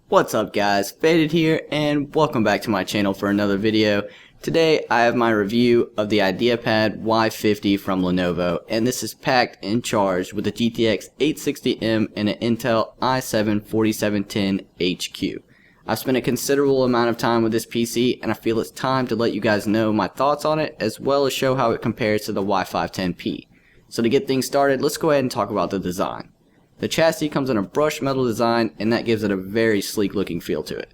What's up guys, Faded here and welcome back to my channel for another video. Today I have my review of the Ideapad Y50 from Lenovo, and this is packed and charged with a GTX 860M and an Intel i7 4710 HQ. I've spent a considerable amount of time with this PC and I feel it's time to let you guys know my thoughts on it as well as show how it compares to the Y510P. So to get things started, let's go ahead and talk about the design. The chassis comes in a brushed metal design and that gives it a very sleek looking feel to it.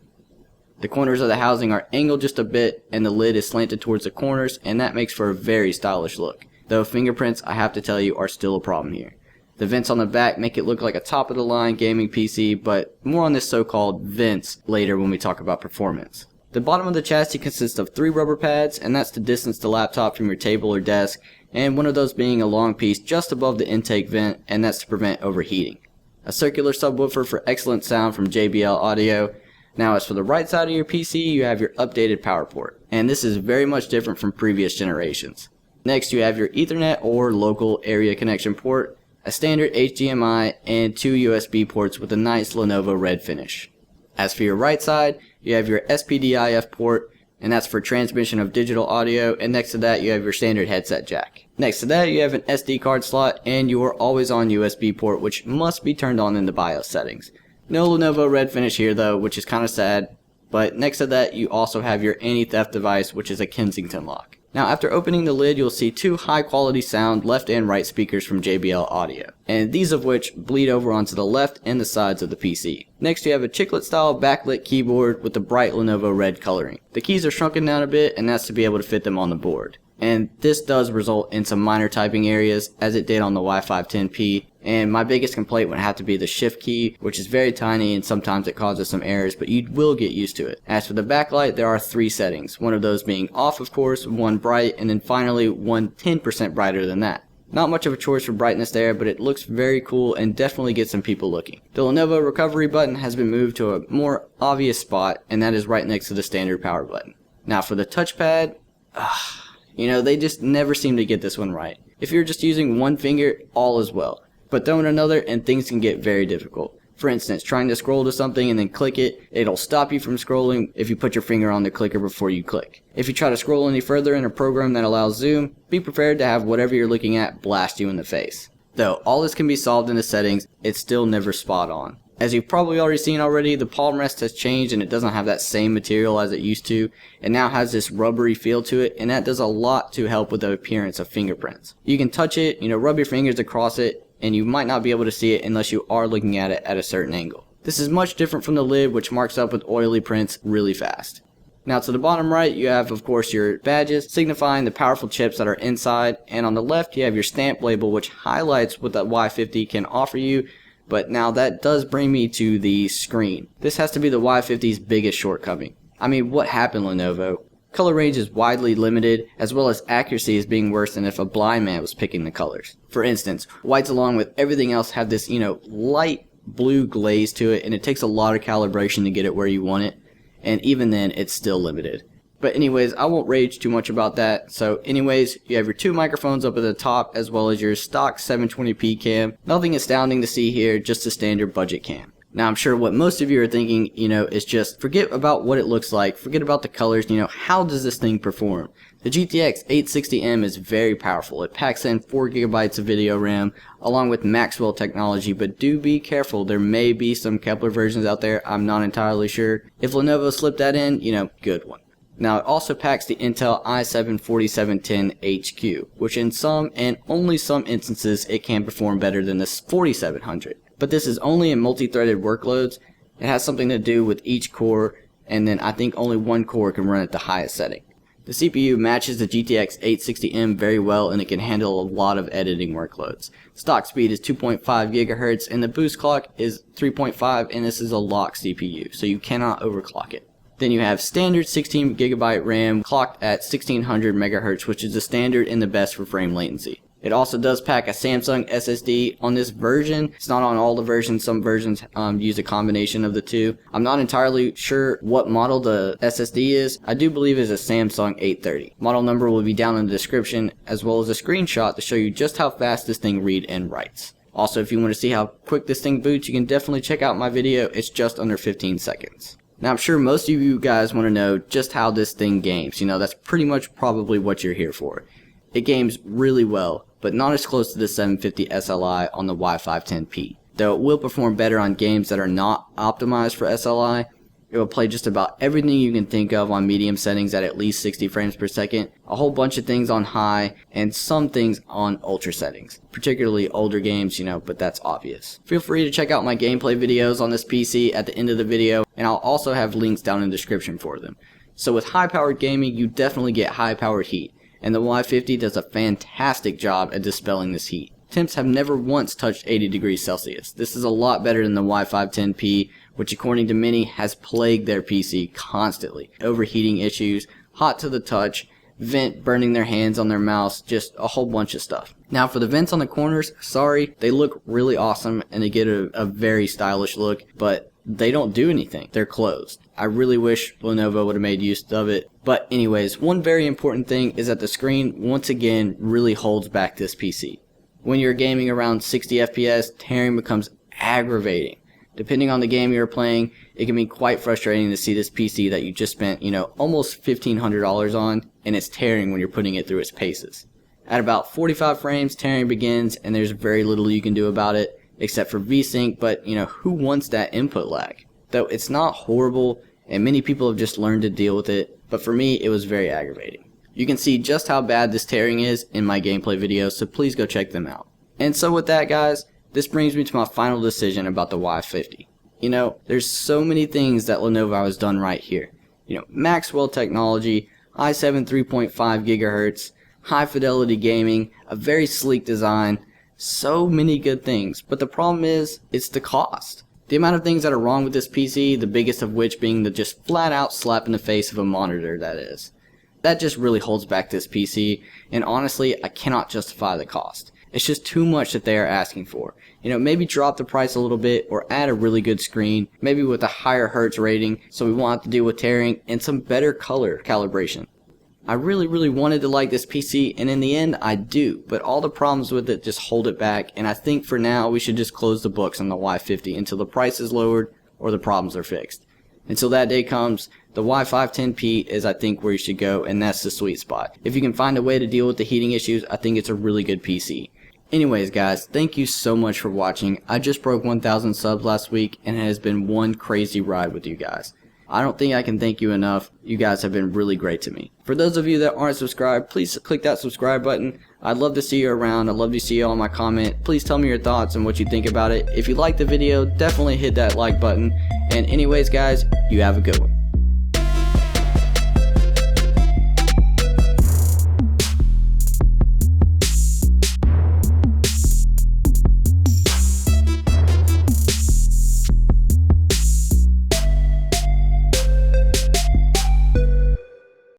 The corners of the housing are angled just a bit and the lid is slanted towards the corners, and that makes for a very stylish look. Though fingerprints, I have to tell you, are still a problem here. The vents on the back make it look like a top of the line gaming PC, but more on this so-called vents later when we talk about performance. The bottom of the chassis consists of 3 rubber pads, and that's to distance the laptop from your table or desk, and one of those being a long piece just above the intake vent, and that's to prevent overheating. A circular subwoofer for excellent sound from JBL Audio. Now as for the right side of your PC, you have your updated power port, and this is very much different from previous generations. Next you have your Ethernet or local area connection port, a standard HDMI, and 2 USB ports with a nice Lenovo red finish. As for your right side, you have your SPDIF port, and that's for transmission of digital audio, and next to that you have your standard headset jack. Next to that you have an SD card slot and your always on USB port, which must be turned on in the BIOS settings. No Lenovo red finish here though, which is kinda sad, but next to that you also have your anti-theft device, which is a Kensington lock. Now after opening the lid, you'll see 2 high quality sound left and right speakers from JBL Audio, and these of which bleed over onto the left and the sides of the PC. Next you have a chiclet style backlit keyboard with the bright Lenovo red coloring. The keys are shrunken down a bit, and that's to be able to fit them on the board. And this does result in some minor typing areas, as it did on the Y510P, and my biggest complaint would have to be the shift key, which is very tiny and sometimes it causes some errors, but you will get used to it. As for the backlight, there are 3 settings, one of those being off of course, one bright, and then finally one 10% brighter than that. Not much of a choice for brightness there, but it looks very cool and definitely gets some people looking. The Lenovo recovery button has been moved to a more obvious spot, and that is right next to the standard power button. Now for the touchpad, you know, they just never seem to get this one right. If you're just using one finger, all is well. But throw in another and things can get very difficult. For instance, trying to scroll to something and then click it, it'll stop you from scrolling if you put your finger on the clicker before you click. If you try to scroll any further in a program that allows zoom, be prepared to have whatever you're looking at blast you in the face. Though all this can be solved in the settings, it's still never spot on. As you've probably already seen already, the palm rest has changed and it doesn't have that same material as it used to. It now has this rubbery feel to it, and that does a lot to help with the appearance of fingerprints. You can touch it, rub your fingers across it, and you might not be able to see it unless you are looking at it at a certain angle. This is much different from the lid, which marks up with oily prints really fast. Now to the bottom right, you have of course your badges signifying the powerful chips that are inside, and on the left you have your stamp label which highlights what the Y50 can offer you. But now that does bring me to the screen. This has to be the Y50's biggest shortcoming. I mean, what happened, Lenovo? Color range is widely limited, as well as accuracy is being worse than if a blind man was picking the colors. For instance, whites along with everything else have this, light blue glaze to it, and it takes a lot of calibration to get it where you want it, and even then it's still limited. But anyways, I won't rage too much about that. So anyways, you have your 2 microphones up at the top as well as your stock 720p cam. Nothing astounding to see here, just a standard budget cam. Now I'm sure what most of you are thinking, is just forget about what it looks like, forget about the colors, how does this thing perform? The GTX 860M is very powerful. It packs in 4GB of video RAM along with Maxwell technology, but do be careful, there may be some Kepler versions out there, I'm not entirely sure. If Lenovo slipped that in, good one. Now it also packs the Intel i7 4710 HQ, which in some and only some instances it can perform better than the 4700. But this is only in multi-threaded workloads. It has something to do with each core, and then I think only one core can run at the highest setting. The CPU matches the GTX 860M very well, and it can handle a lot of editing workloads. Stock speed is 2.5 GHz and the boost clock is 3.5, and this is a lock CPU, so you cannot overclock it. Then you have standard 16GB RAM clocked at 1600 MHz, which is the standard and the best for frame latency. It also does pack a Samsung SSD on this version. It's not on all the versions. Some versions use a combination of the two. I'm not entirely sure what model the SSD is. I do believe it's a Samsung 830. Model number will be down in the description, as well as a screenshot to show you just how fast this thing reads and writes. Also, if you want to see how quick this thing boots, you can definitely check out my video. It's just under 15 seconds. Now, I'm sure most of you guys want to know just how this thing games. You know, that's pretty much probably what you're here for. It games really well, but not as close to the 750 SLI on the Y510P. Though it will perform better on games that are not optimized for SLI, it will play just about everything you can think of on medium settings at least 60 frames per second, a whole bunch of things on high, and some things on ultra settings. Particularly older games, you know, but that's obvious. Feel free to check out my gameplay videos on this PC at the end of the video, and I'll also have links down in the description for them. So with high-powered gaming, you definitely get high-powered heat, and the Y50 does a fantastic job at dispelling this heat. Temps have never once touched 80 degrees Celsius. This is a lot better than the Y510P, which according to many has plagued their PC constantly. Overheating issues, hot to the touch, vent burning their hands on their mouse, just a whole bunch of stuff. Now for the vents on the corners, sorry, they look really awesome and they get a very stylish look, but they don't do anything. They're closed. I really wish Lenovo would have made use of it. But anyways, one very important thing is that the screen once again really holds back this PC. When you're gaming around 60 FPS, tearing becomes aggravating. Depending on the game you're playing, it can be quite frustrating to see this PC that you just spent, almost $1,500 on, and it's tearing when you're putting it through its paces. At about 45 frames, tearing begins, and there's very little you can do about it, except for VSync, but who wants that input lag? Though it's not horrible, and many people have just learned to deal with it, but for me, it was very aggravating. You can see just how bad this tearing is in my gameplay videos, so please go check them out. And so with that, guys, this brings me to my final decision about the Y50. There's so many things that Lenovo has done right here. Maxwell technology, i7 3.5 GHz, high fidelity gaming, a very sleek design, so many good things. But the problem is, it's the cost. The amount of things that are wrong with this PC, the biggest of which being the just flat out slap in the face of a monitor, that is. That just really holds back this PC, and honestly, I cannot justify the cost. It's just too much that they are asking for. Maybe drop the price a little bit or add a really good screen, maybe with a higher hertz rating so we won't have to deal with tearing, and some better color calibration. I really wanted to like this PC, and in the end I do, but all the problems with it just hold it back, and I think for now we should just close the books on the Y50 until the price is lowered or the problems are fixed. Until that day comes, the Y510P is I think where you should go, and that's the sweet spot. If you can find a way to deal with the heating issues, I think it's a really good PC. Anyways guys, thank you so much for watching. I just broke 1,000 subs last week, and it has been one crazy ride with you guys. I don't think I can thank you enough. You guys have been really great to me. For those of you that aren't subscribed, please click that subscribe button. I'd love to see you around. I'd love to see you on my comment. Please tell me your thoughts and what you think about it. If you liked the video, definitely hit that like button. And anyways guys, you have a good one.